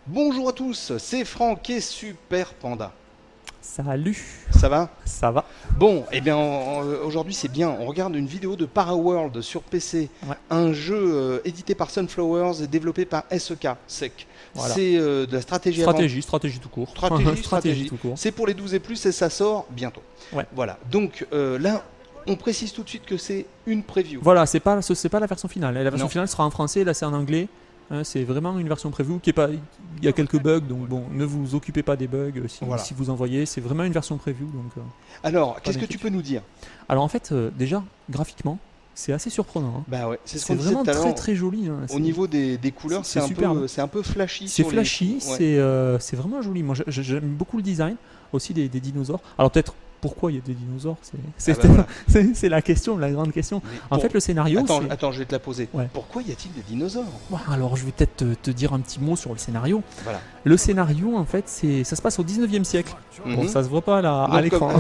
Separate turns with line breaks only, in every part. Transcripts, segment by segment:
Bonjour à tous, c'est Franck et Super Panda.
Salut.
Ça va?
Ça va.
Bon, eh bien aujourd'hui c'est bien, on regarde une vidéo de Paraworld sur PC,
Ouais.
un jeu édité par Sunflowers et développé par SEK, SEC.
Voilà.
C'est de la stratégie
Stratégie tout court.
Stratégie
tout court.
C'est pour les 12 et plus et ça sort bientôt.
Ouais.
Voilà, donc là on précise tout de suite que c'est une preview.
Voilà, c'est pas la version finale. La version
Non.
finale sera en français, là c'est en anglais. Hein, c'est vraiment une version preview qui est pas. Il y a quelques bugs, donc bon, ne vous occupez pas des bugs
Voilà.
si vous en voyez. C'est vraiment une version preview, donc.
Alors, qu'est-ce que tu
d'inquiétude.
peux nous dire?
Alors en fait, déjà graphiquement, c'est assez surprenant. Hein.
Bah ouais, c'est ce
C'est
qu'on disait
vraiment
tout à l'heure.
très très joli. Hein.
Au niveau des couleurs,
c'est
c'est
superbe.
un peu flashy.
C'est
sur
flashy,
les... Ouais.
c'est vraiment joli. Moi j'aime beaucoup le design aussi des dinosaures. Alors peut-être pourquoi il y a des dinosaures, c'est
voilà.
c'est la question, la grande question.
Mais
En
pour-
fait, le scénario.
Attends, je vais te la poser.
Ouais.
Pourquoi y a-t-il des dinosaures?
Bon, alors je vais peut-être te dire un petit mot sur le scénario.
Voilà.
Le scénario, en fait, ça se passe au 19e siècle. Bon,
Mhm.
ça se voit pas à
Donc,
l'écran.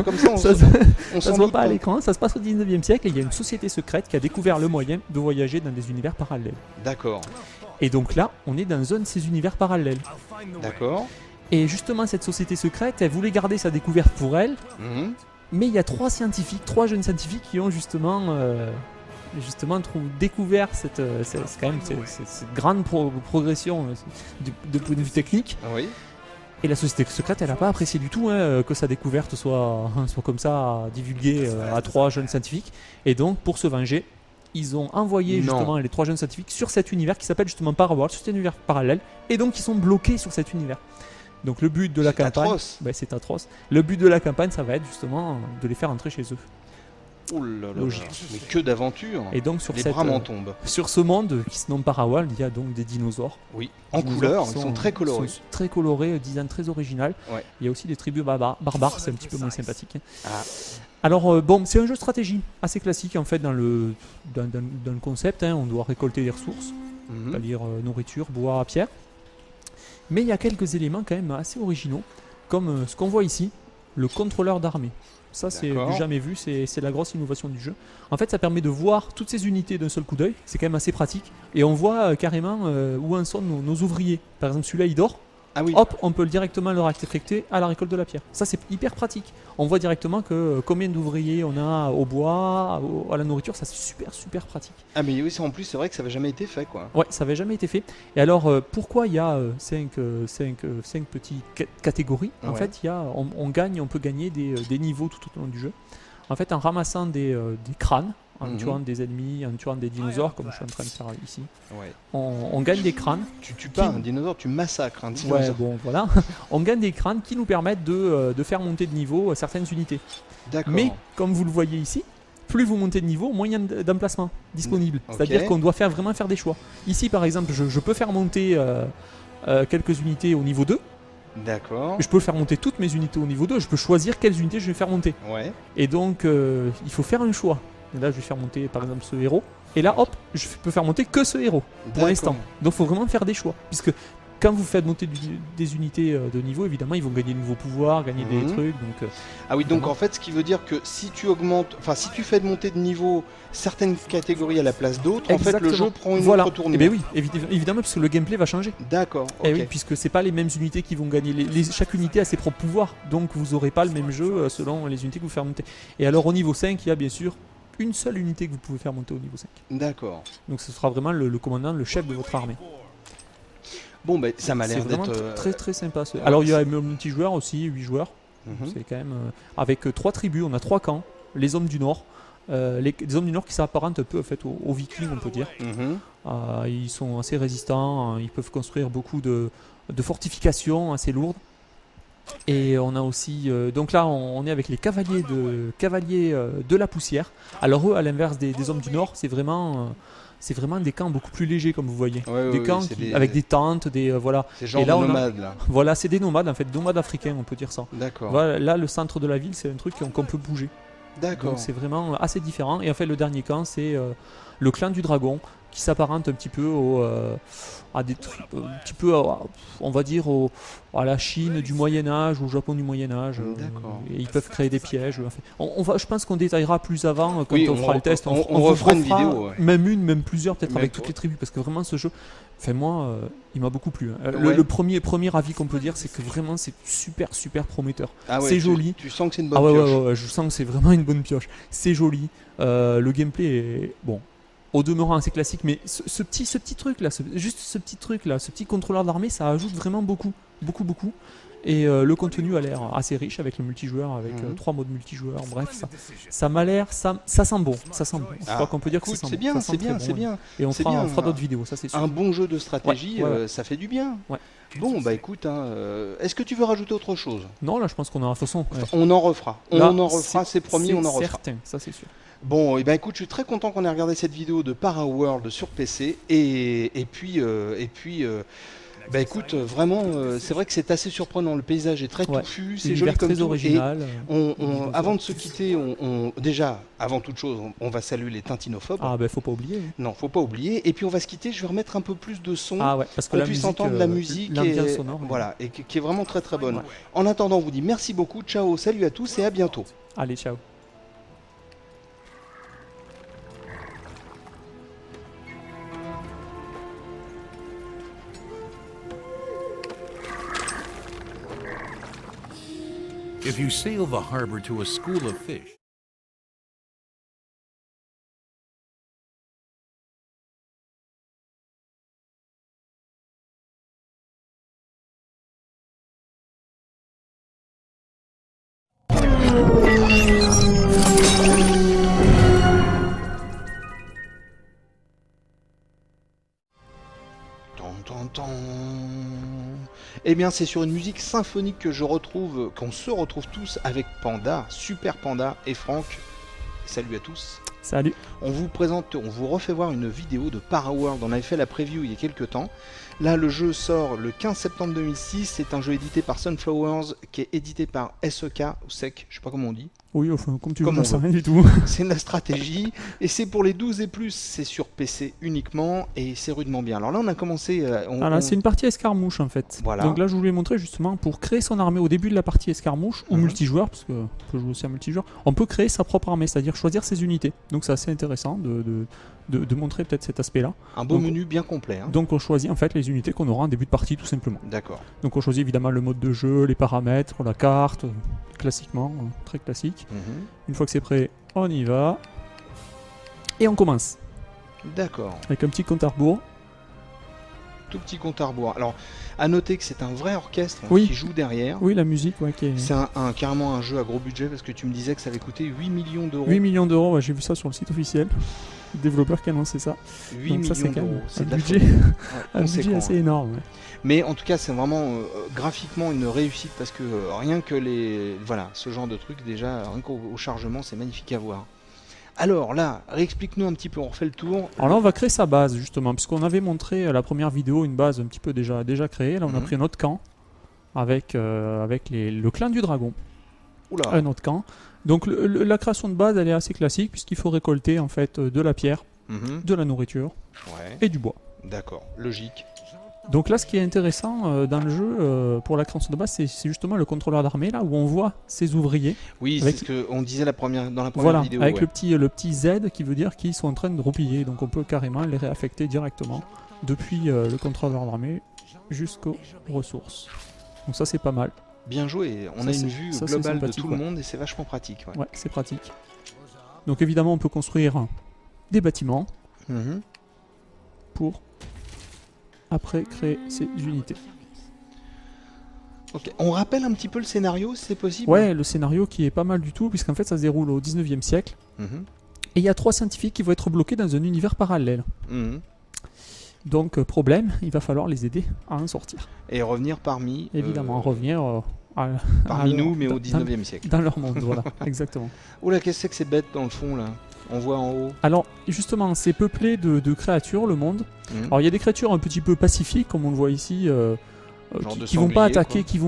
comme ça, on
Ça
se-
se-
on
Ça
s'en
se voit
doute
pas à l'écran, ça se passe au 19e siècle et il y a une société secrète qui a découvert le moyen de voyager dans des univers parallèles.
D'accord,
Et donc là, on est dans un de ces univers parallèles.
d'accord.
Et justement, cette société secrète, elle voulait garder sa découverte pour elle,
Mhm.
mais il y a trois jeunes scientifiques qui ont justement découvert cette grande progression de point de vue technique.
Oui.
Et la société secrète, elle n'a pas apprécié du tout que sa découverte soit comme ça divulguée à trois jeunes scientifiques. Et donc, pour se venger, ils ont envoyé
Non.
justement les trois jeunes scientifiques sur cet univers qui s'appelle justement Paraworld, sur cet univers parallèle. Et donc, ils sont bloqués sur cet univers. Donc, le but de la
C'est
campagne,
atroce.
c'est atroce. Le but de la campagne, ça va être justement de les faire entrer chez eux.
Oh là là.
Logique.
Mais que d'aventure.
Et donc, sur
Les
cette,
bras m'en tombent.
sur ce monde qui se nomme Paraworld, il y a donc des dinosaures.
Oui. En
Dinosaures
couleur,
qui
ils sont très colorés.
sont très colorés, design très original.
Ouais.
Il y a aussi des tribus barbares, c'est un petit peu moins sympathique.
Ah.
Alors bon, c'est un jeu de stratégie assez classique en fait dans le concept. Hein. On doit récolter des ressources,
Mhm.
c'est-à-dire nourriture, bois, pierre. Mais il y a quelques éléments quand même assez originaux, comme ce qu'on voit ici, le contrôleur d'armée. Ça, c'est
D'accord.
du jamais vu, c'est la grosse innovation du jeu. En fait, ça permet de voir toutes ces unités d'un seul coup d'œil, c'est quand même assez pratique. Et on voit carrément où en sont nos ouvriers. Par exemple, celui-là, il dort.
Ah oui.
Hop, on peut directement le affecter à la récolte de la pierre. Ça, c'est hyper pratique. On voit directement que combien d'ouvriers on a au bois, à la nourriture, ça c'est super pratique.
Ah mais oui, en plus c'est vrai que ça n'avait jamais été fait quoi.
Ouais, ça n'avait jamais été fait. Et alors, pourquoi il y a 5 petites catégories? En
Ouais.
fait, on peut gagner des niveaux tout au long du jeu. En fait, en ramassant des crânes, en
Mhm.
tuant des ennemis, en tuant des dinosaures, comme je suis en train de faire ici,
Ouais.
on gagne des crânes.
Tu tues pas un dinosaure, tu massacres un
Ouais,
dinosaure.
bon, voilà. On gagne des crânes qui nous permettent de faire monter de niveau certaines unités.
D'accord.
Mais, comme vous le voyez ici, plus vous montez de niveau, moins il y a d'emplacement disponible.
Ok.
C'est-à-dire qu'on doit vraiment faire des choix. Ici, par exemple, je peux faire monter quelques unités au niveau 2.
D'accord.
Je peux faire monter toutes mes unités au niveau 2. Je peux choisir quelles unités je vais faire monter.
Ouais.
Et donc, il faut faire un choix. Et là, je vais faire monter, par exemple, ce héros. Et là, hop, je peux faire monter que ce héros pour
D'accord.
l'instant. Donc, il faut vraiment faire des choix. Puisque quand vous faites monter des unités de niveau, évidemment, ils vont gagner de nouveaux pouvoirs, gagner des
Mhm.
trucs. Donc,
Ah oui, donc en fait, ce qui veut dire que si tu augmentes, enfin si tu fais monter de niveau certaines catégories à la place d'autres, en fait le jeu prend une
voilà.
autre tournure.
Eh bien oui, évidemment, parce que le gameplay va changer.
D'accord.
Eh
ok.
oui, puisque c'est pas les mêmes unités qui vont gagner. Chaque unité a ses propres pouvoirs, donc vous aurez pas le même jeu selon les unités que vous faites monter. Et alors au niveau 5, il y a bien sûr une seule unité que vous pouvez faire monter au niveau 5.
D'accord.
Donc ce sera vraiment le commandant, le chef de votre armée.
Bon, ben ça m'a
C'est
l'air
vraiment
d'être.
très sympa. Alors il y a un multijoueur aussi, 8 joueurs.
Mhm.
C'est quand même avec 3 tribus, on a 3 camps. Les hommes du Nord. Les hommes du Nord qui s'apparentent un peu en fait, aux Vikings, on peut dire.
Mhm.
Ils sont assez résistants, ils peuvent construire beaucoup de fortifications assez lourdes. Et on a aussi, donc là on est avec les cavaliers de la poussière. Alors eux, à l'inverse des hommes du Nord, c'est vraiment des camps beaucoup plus légers comme vous voyez.
Ouais,
Des
ouais,
camps
c'est
avec des tentes, voilà.
C'est genre
Et là,
de
on a-
nomades là.
Voilà, c'est des nomades en fait, nomades africains, on peut dire ça.
D'accord.
Voilà, là le centre de la ville, c'est un truc qu'on peut bouger.
D'accord.
Donc c'est vraiment assez différent. Et en fait, le dernier camp, c'est le clan du dragon. qui s'apparente un petit peu à des trucs, un petit peu, on va dire, à la Chine du Moyen-Âge, au Japon du Moyen-Âge. Et ils peuvent créer des pièges. Je pense qu'on détaillera plus avant quand on fera le test.
On refera une vidéo. Ouais.
Même plusieurs, peut-être avec toutes les tribus, parce que vraiment ce jeu, moi, il m'a beaucoup plu. Hein. Le premier avis qu'on peut dire, c'est que vraiment c'est super prometteur.
Ah ouais,
c'est joli.
Tu sens que c'est une bonne pioche.
Ouais, je sens que c'est vraiment une bonne pioche. C'est joli. Le gameplay est bon. Au demeurant assez classique, mais ce petit truc là, ce petit contrôleur d'armée, ça ajoute vraiment beaucoup. Et le contenu a l'air assez riche avec le multijoueur, avec 3 modes multijoueurs. Bref, ça m'a l'air, ça sent bon. Je crois qu'on peut dire que ça sent bon.
C'est bien.
Et on fera d'autres vidéos, ça c'est sûr.
Un bon jeu de stratégie, ça fait du bien. Ouais. Bon, bah écoute, est-ce que tu veux rajouter autre chose?
Non, là je pense qu'on a de toute façon.
On en refera. C'est promis, on en refera.
Certain, ça c'est sûr.
Bon, et ben écoute, je suis très content qu'on ait regardé cette vidéo de Paraworld sur PC et puis bah écoute, vraiment, c'est vrai que c'est assez surprenant. Le paysage est très touffu, c'est joli comme
très
tout.
Original.
Et avant de se quitter, déjà, avant toute chose, on va saluer les tintinophobes.
Ah ben faut pas oublier.
Non, faut pas oublier. Et puis on va se quitter. Je vais remettre un peu plus de son,
parce que
qu'on puisse entendre la musique,
l'ambiance sonore,
voilà, et qui est vraiment très bonne. Ouais. En attendant, on vous dit merci beaucoup, ciao, salut à tous et à bientôt.
Allez, ciao.
If you sail the harbor to a school of fish,
Eh bien, c'est sur une musique symphonique qu'on se retrouve tous avec Panda, Super Panda et Franck. Salut à tous.
Salut.
On vous refait voir une vidéo de Paraworld. On avait fait la preview il y a quelques temps. Là, le jeu sort le 15 septembre 2006. C'est un jeu édité par Sunflowers, qui est édité par SEK, ou SEC, je sais pas comment on dit.
Oui, enfin, comme tu veux, ça rien du tout.
C'est de la stratégie, et c'est pour les 12 et plus, c'est sur PC uniquement, et c'est rudement bien. Alors là, on a commencé...
c'est une partie escarmouche, en fait.
Voilà.
Donc là, je voulais montrer, justement, pour créer son armée au début de la partie escarmouche, ou multijoueur, parce qu'on peut jouer aussi à multijoueur, on peut créer sa propre armée, c'est-à-dire choisir ses unités. Donc c'est assez intéressant de montrer peut-être cet aspect-là.
Un beau menu bien complet. Hein.
Donc on choisit en fait les unités qu'on aura en début de partie tout simplement.
D'accord.
Donc on choisit évidemment le mode de jeu, les paramètres, la carte, classiquement, très classique. Une fois que c'est prêt, on y va. Et on commence.
D'accord.
Avec un petit compte à rebours.
Tout petit compte à rebours. Alors, à noter que c'est un vrai orchestre qui joue derrière.
Oui, la musique, qui est...
C'est carrément un jeu à gros budget parce que tu me disais que ça avait coûté 8 millions d'euros.
8 millions d'euros, j'ai vu ça sur le site officiel. Le développeur qui a annoncé ça.
8 millions d'euros, c'est
un budget, un budget assez énorme. Ouais.
Mais en tout cas, c'est vraiment graphiquement une réussite parce que rien que ce genre de truc, déjà, rien qu'au chargement, c'est magnifique à voir. Alors là, réexplique-nous un petit peu, on refait le tour.
Alors là, on va créer sa base justement, puisqu'on avait montré à la première vidéo une base un petit peu déjà créée. Là, on a pris un autre camp avec le clan du dragon.
Oula.
Un autre camp. Donc la création de base, elle est assez classique puisqu'il faut récolter en fait de la pierre, de la nourriture et du bois.
D'accord, logique.
Donc là, ce qui est intéressant dans le jeu pour la création de base, c'est justement le contrôleur d'armée là où on voit ses ouvriers.
Oui, c'est ce qu'on disait dans la première vidéo.
Avec le petit Z qui veut dire qu'ils sont en train de replier. Donc on peut carrément les réaffecter directement depuis le contrôleur d'armée jusqu'aux ressources. Donc ça, c'est pas mal.
Bien joué, on a une vue globale de tout le monde et c'est vachement pratique. Ouais,
c'est pratique. Donc évidemment, on peut construire des bâtiments pour après créer ces unités.
Ok, on rappelle un petit peu le scénario, si c'est possible.
Ouais, le scénario qui est pas mal du tout, puisqu'en fait ça se déroule au 19e siècle. Et il y a 3 scientifiques qui vont être bloqués dans un univers parallèle. Donc problème, il va falloir les aider à en sortir.
Et revenir parmi...
Évidemment, revenir...
parmi nous, mais au 19e siècle.
Dans leur monde, voilà, exactement.
Oula, qu'est-ce que c'est que ces bêtes dans le fond, là? On voit en haut.
Alors, justement, c'est peuplé de créatures, le monde. Alors, il y a des créatures un petit peu pacifiques, comme on le voit ici, qui vont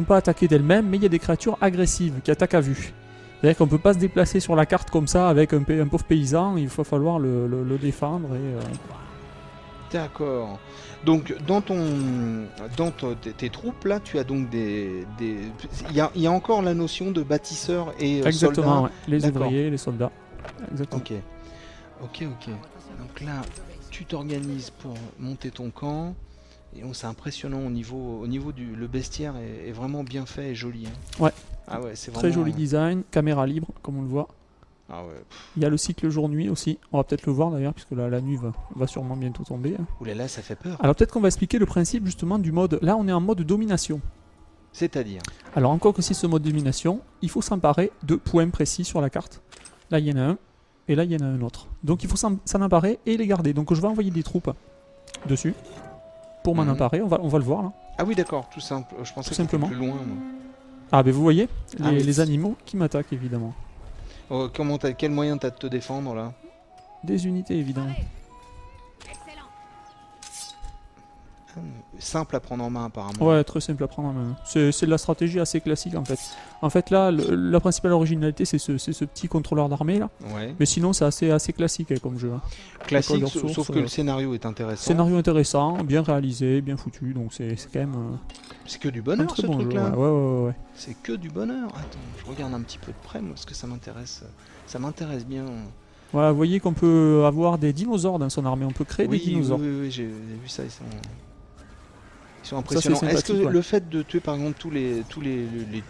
pas attaquer d'elles-mêmes, mais il y a des créatures agressives qui attaquent à vue. C'est-à-dire qu'on peut pas se déplacer sur la carte comme ça avec un pauvre paysan, il va falloir le défendre
D'accord. Donc tes troupes là, tu as donc il y a encore la notion de bâtisseurs et
Exactement,
soldats.
ouais. Les
D'accord.
ouvriers, les soldats. Exactement.
Ok. Donc là, tu t'organises pour monter ton camp. Et c'est impressionnant au niveau le bestiaire est vraiment bien fait et joli. Hein.
Ouais.
Ah ouais, c'est
Très
vraiment
joli design, caméra libre, comme on le voit.
Ah ouais.
Il y a le cycle jour-nuit aussi. On va peut-être le voir d'ailleurs, puisque la nuit va sûrement bientôt tomber.
Ouh là là, ça fait peur.
Alors peut-être qu'on va expliquer le principe justement du mode. Là, on est en mode domination.
C'est-à-dire
Alors encore que c'est ce mode domination, il faut s'emparer de points précis sur la carte. Là, il y en a un, et là, il y en a un autre. Donc il faut s'en emparer et les garder. Donc je vais envoyer des troupes dessus pour m'en emparer. On va le voir là.
Ah oui, d'accord, tout simple. Je pensais
Tout
que c'était
simplement.
plus loin. Moi.
Ah ben vous voyez,
Ah, mais
les animaux qui m'attaquent évidemment.
Oh, quel moyen t'as de te défendre là?
Des unités évidemment.
Simple à prendre en main apparemment.
Ouais, très simple à prendre en main. C'est de la stratégie assez classique en fait. En fait là, la principale originalité c'est ce petit contrôleur d'armée là.
Ouais.
Mais sinon c'est assez classique comme jeu. Hein.
Classique,
D'accord, leur source,
sauf que le scénario est intéressant.
Scénario intéressant, bien réalisé, bien foutu, donc c'est quand même
C'est que du
un
bonheur
très
ce
bon
truc
jeu.
là.
Ouais.
C'est que du bonheur. Attends, je regarde un petit peu de près moi parce que ça m'intéresse. Ça m'intéresse bien.
Voilà, vous voyez qu'on peut avoir des dinosaures dans son armée, on peut créer des dinosaures.
Oui, j'ai vu ça. Ils sont impressionnants.
c'est
Est-ce que
sympathique, ouais.
le fait de tuer par exemple tous les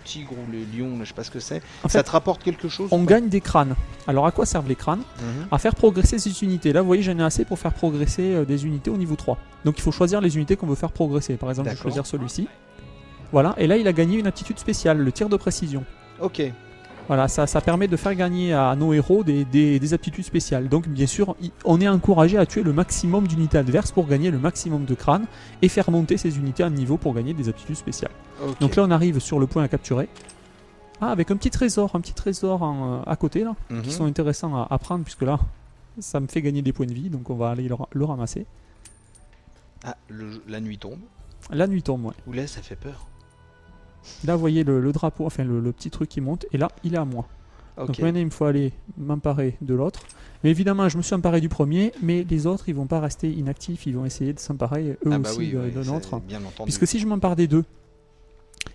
tigres ou les lions, là, je sais pas ce que c'est,
En
ça
fait,
te rapporte quelque chose
on
ou pas
gagne des crânes. Alors à quoi servent les crânes?
Mhm.
À faire progresser ces unités. Là, vous voyez, j'en ai assez pour faire progresser des unités au niveau 3. Donc il faut choisir les unités qu'on veut faire progresser. Par exemple, je vais
D'accord.
choisir celui-ci. Voilà, et là il a gagné une aptitude spéciale, le tir de précision.
Ok.
Voilà, ça permet de faire gagner à nos héros des aptitudes spéciales. Donc bien sûr, on est encouragé à tuer le maximum d'unités adverses pour gagner le maximum de crânes et faire monter ces unités à niveau pour gagner des aptitudes spéciales.
Ok.
Donc là on arrive sur le point à capturer. Ah, avec un petit trésor à côté là,
Mhm.
qui sont intéressants à prendre puisque là, ça me fait gagner des points de vie, donc on va aller le ramasser.
Ah, la nuit tombe.
La nuit tombe, ouais.
Ou là, ça fait peur.
Là vous voyez le drapeau, enfin le petit truc qui monte, et là il est à moi.
Ok.
Donc maintenant il me faut aller m'emparer de l'autre. Mais évidemment je me suis emparé du premier, mais les autres ils vont pas rester inactifs, ils vont essayer de s'emparer eux
Ah bah
aussi
oui, oui,
de
c'est
l'autre.
bien entendu.
Puisque si je m'empare des deux,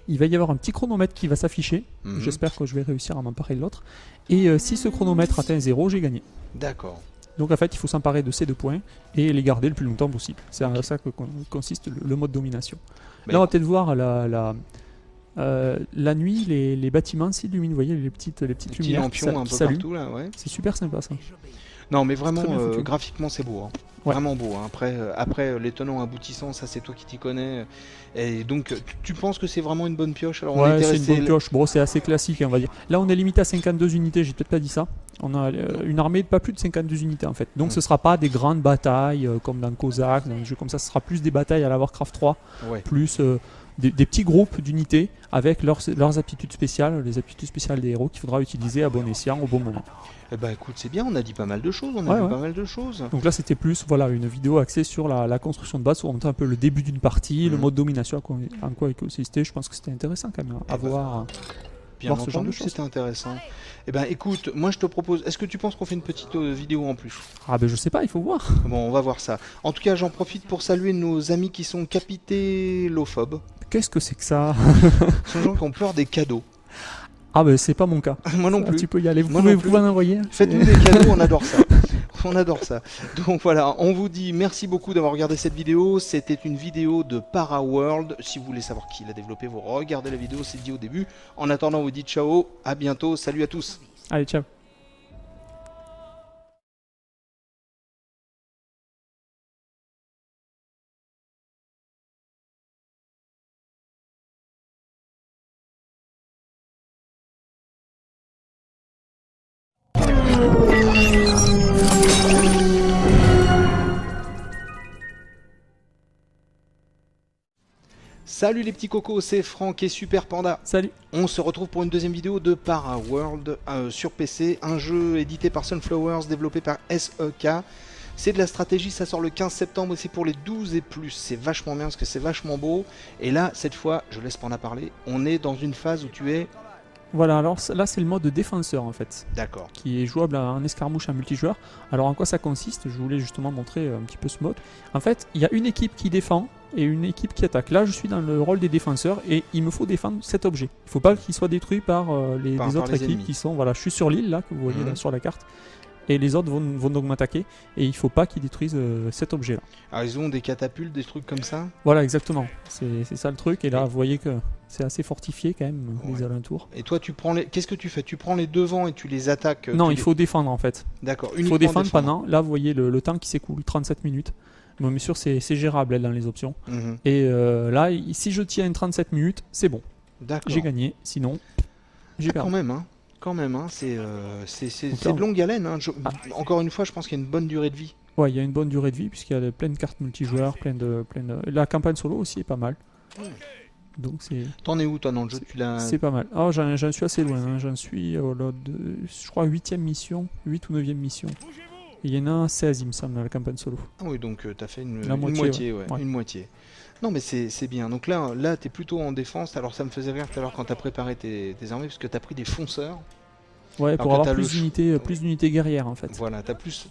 il va y avoir un petit chronomètre qui va s'afficher.
Mhm.
J'espère que je vais réussir à m'emparer de l'autre. Et si ce chronomètre atteint 0, j'ai gagné.
D'accord.
Donc en fait il faut s'emparer de ces deux points et les garder le plus longtemps possible. C'est à ça que consiste le mode domination.
Mais
Là on va peut-être voir la nuit, les bâtiments s'illuminent, vous voyez les petites
les petits
lumières
lampions un
qui
peu
s'allument.
partout là, ouais.
C'est super sympa ça.
Non, mais vraiment,
Très bien foutu.
graphiquement, c'est beau. Hein.
Ouais.
Vraiment beau. Hein. Après les tenants aboutissants, ça c'est toi qui t'y connais. Et donc, tu penses que c'est vraiment une bonne pioche? Alors, on
Ouais,
était
c'est une
resté
bonne pioche. Bon, c'est assez classique, on va dire. Là, on est limité à 52 unités, j'ai peut-être pas dit ça. On a une armée de pas plus de 52 unités en fait. Donc, ce sera pas des grandes batailles comme dans Kozak, dans des jeux comme ça. Ce sera plus des batailles à la Warcraft 3,
Ouais.
plus des petits groupes d'unités avec leurs aptitudes spéciales, les aptitudes spéciales des héros qu'il faudra utiliser à bon escient au bon moment.
Eh ben, écoute, c'est bien, on a dit pas mal de choses. On a
Ouais,
vu
ouais.
pas mal de choses.
Donc là, c'était plus voilà, une vidéo axée sur la construction de base, pour montrer un peu le début d'une partie, le
Mhm.
mode domination, en quoi il consistait. Je pense que c'était intéressant quand même à
Eh ben,
voir.
Bien
voir ce genre
entendu
de
que
choses.
c'était intéressant. Eh ben, écoute, moi je te propose. Est-ce que tu penses qu'on fait une petite vidéo en plus?
Ah ben je sais pas, il faut voir.
Bon, on va voir ça. En tout cas, j'en profite pour saluer nos amis qui sont capitalophobes.
Qu'est-ce que c'est que ça?
Ce sont des gens qui ont peur des cadeaux.
Ah ben c'est pas mon cas.
Moi non
Ah,
plus.
tu peux y aller,
Moi
vous
non
pouvez en envoyer.
Faites-nous des cadeaux, on adore ça. On adore ça. Donc voilà, on vous dit merci beaucoup d'avoir regardé cette vidéo. C'était une vidéo de Paraworld. Si vous voulez savoir qui l'a développé, vous regardez la vidéo, c'est dit au début. En attendant, on vous dit ciao, à bientôt, salut à tous.
Allez, ciao.
Salut les petits cocos, c'est Franck et Super Panda.
Salut.
On se retrouve pour une deuxième vidéo de Paraworld sur PC, un jeu édité par Sunflowers, développé par SEK. C'est de la stratégie, ça sort le 15 septembre et c'est pour les 12 et plus. C'est vachement bien parce que c'est vachement beau. Et là, cette fois, je laisse Panda parler, on est dans une phase où tu es
Voilà, alors là c'est le mode de défenseur en fait,
D'accord.
qui est jouable en escarmouche en multijoueur. Alors en quoi ça consiste? Je voulais justement montrer un petit peu ce mode. En fait, il y a une équipe qui défend et une équipe qui attaque. Là, je suis dans le rôle des défenseurs et il me faut défendre cet objet. Il ne faut pas qu'il soit détruit par les
Par
autres
les
équipes
ennemis.
qui sont... Voilà, je suis sur l'île là, que vous voyez
Mhm.
là sur la carte. Et les autres vont donc m'attaquer et il ne faut pas qu'ils détruisent cet objet là.
Alors ils ont des catapultes, des trucs comme ça?
Voilà, exactement. C'est ça le truc. Et là, vous voyez que c'est assez fortifié quand même, les
Ouais.
alentours.
Et toi, tu prends les... Qu'est-ce que tu fais? Tu prends les devants et tu les attaques?
Non,
tu
il
les-
faut défendre en fait.
D'accord,
Il faut
uniquement
défendre
défendre.
pendant. Là, vous voyez le temps qui s'écoule, 37 minutes. Bon, bien sûr, c'est gérable hein, dans les options.
Mhm.
Et là, si je tiens 37 minutes, c'est bon.
D'accord.
J'ai gagné. Sinon, j'ai
Ah, quand
perdu.
même, hein. Quand même, hein. C'est
Autant.
de longue haleine. Hein.
Ah.
Encore une fois, je pense qu'il y a une bonne durée de vie.
Ouais, il y a une bonne durée de vie puisqu'il y a plein de cartes multijoueurs, plein de... La campagne solo aussi est pas mal. Donc
T'en es où, toi, dans le jeu? Tu l'as...
c'est pas mal. Oh, j'en suis assez loin. Hein. J'en suis, je crois, 8ème mission, 8 ou 9ème mission. Et il y en a 16, il me semble, dans la campagne solo.
Ah oui, donc t'as fait une,
La
une
moitié,
moitié, ouais.
ouais.
Une moitié. Non, mais c'est bien. Donc là t'es plutôt en défense. Alors ça me faisait rire tout à l'heure quand t'as préparé tes armées, parce que t'as pris des fonceurs.
Ouais,
Alors
pour
que
avoir
t'as le
plus d'unités guerrières en fait.
Voilà,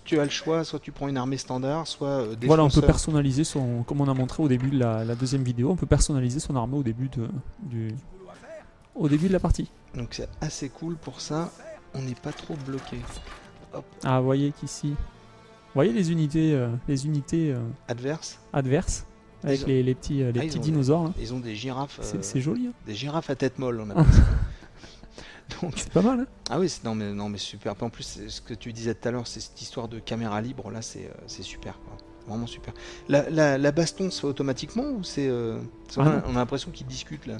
tu as le choix, soit tu prends une armée standard, soit des
Voilà, on peut
fonceurs.
personnaliser son, comme on a montré au début de la deuxième vidéo, on peut personnaliser son armée au début de la partie.
Donc c'est assez cool pour ça. On n'est pas trop bloqué.
Ah, vous voyez qu'ici, vous voyez les unités
Adverse.
adverses avec
Ils ont-
les petits
ils ont-
dinosaures. Là.
Ils ont des girafes.
C'est joli, hein.
Des girafes à tête molle, on appelle ça. Donc,
C'est pas mal. Hein.
ah oui, non mais super. En plus, ce que tu disais tout à l'heure, c'est cette histoire de caméra libre. Là, c'est super, quoi. Vraiment super. La baston se fait automatiquement ou c'est parce qu'on
Ah
on a l'impression qu'ils discutent là.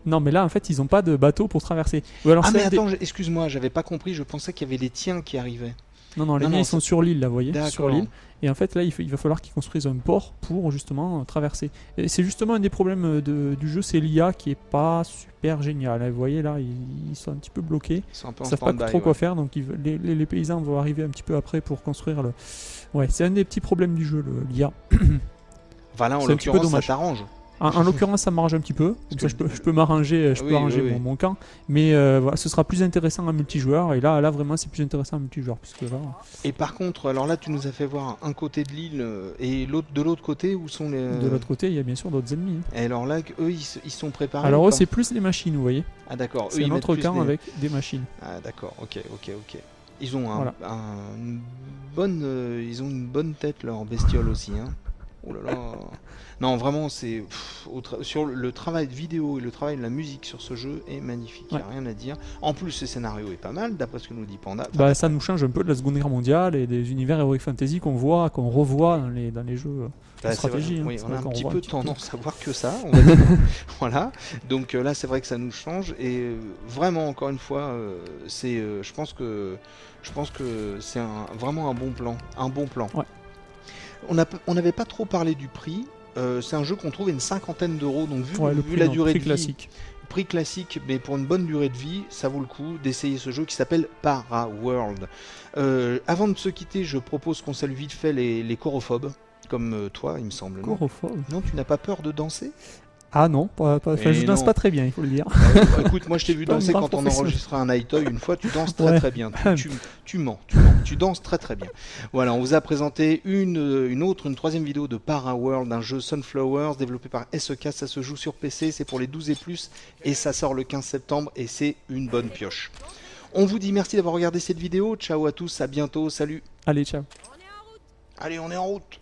Non, mais là en fait ils ont pas de bateau pour traverser. Ou alors
Ah
c'est
mais
un des-
attends, excuse-moi, j'avais pas compris. Je pensais qu'il y avait les tiens qui arrivaient.
Non, les
Non,
miens
non,
ils sont sur l'île là, vous voyez, sur
D'accord.
l'île. Et en fait là il va falloir qu'ils construisent un port pour justement traverser. Et c'est justement un des problèmes du jeu, c'est l'IA qui est pas super génial. Vous voyez là, ils sont un petit peu bloqués.
Ils sont un peu
Ils
en
savent pas
stand-by.
trop quoi
Ouais.
faire, donc les paysans vont arriver un petit peu après pour construire le. Ouais, c'est un des petits problèmes du jeu, l'IA.
Enfin là, en
C'est un petit peu
l'occurrence, ça
dommage.
t'arrange.
En l'occurrence, ça m'arrange un petit peu. Comme ça, je peux m'arranger,
Oui, oui, oui.
mon camp. Mais voilà, ce sera plus intéressant en multijoueur. Et là vraiment, c'est plus intéressant en multijoueur. Puisque là,
Et par contre, alors là, tu nous as fait voir un côté de l'île et de l'autre côté où sont les.
de l'autre côté, il y a bien sûr d'autres ennemis. Hein.
Et alors là, eux, ils sont préparés.
Alors
ou
eux,
pas
c'est plus les machines, vous voyez.
Ah d'accord. Eux,
C'est
ils
un
mettent
autre
plus
camp
des-
avec des machines.
Ah d'accord. Ok. Ils ont
Voilà.
ils ont une bonne tête leurs bestioles aussi. Hein. Oh là là. Non, vraiment, c'est sur le travail de vidéo et le travail de la musique sur ce jeu est magnifique. Il n'y a
Ouais.
rien à dire. En plus, le scénario est pas mal, d'après ce que nous dit Panda. Enfin,
Bah, ça nous change un peu de la Seconde Guerre mondiale et des univers Heroic Fantasy qu'on revoit dans les jeux de
c'est
stratégie.
vrai.
hein.
Oui,
C'est
on a
vrai
un
qu'on
petit
revoit
peu
petit peu.
tendance à voir que ça. On va dire. Voilà. Donc là, c'est vrai que ça nous change. Et vraiment, encore une fois, je pense que c'est vraiment un bon plan. Un bon plan.
Ouais.
On n'avait pas trop parlé du prix. C'est un jeu qu'on trouve à une cinquantaine d'euros. Donc vu,
Ouais, le
vu
prix,
la
non,
durée
prix
de vie,
classique.
prix classique, mais pour une bonne durée de vie, ça vaut le coup d'essayer ce jeu qui s'appelle Paraworld. Avant de se quitter, je propose qu'on salue vite fait les chorophobes, comme toi, il me semble. Non,
Chorophobe.
non, tu n'as pas peur de danser?
Ah non, enfin,
Et
je danse
non.
pas très bien, il faut le dire.
Écoute, moi je t'ai vu
Pas un
danser
grand
quand on
professionnel.
enregistrait un iToy une fois, tu danses très
Ouais.
très bien. Tu mens. Tu danses très très bien. Voilà, on vous a présenté une troisième vidéo de Paraworld, un jeu Sunflowers développé par SEK. Ça se joue sur PC, c'est pour les 12 et plus, et ça sort le 15 septembre, et c'est une bonne pioche. On vous dit merci d'avoir regardé cette vidéo. Ciao à tous, à bientôt, salut.
Allez, ciao.
Allez, on est en route.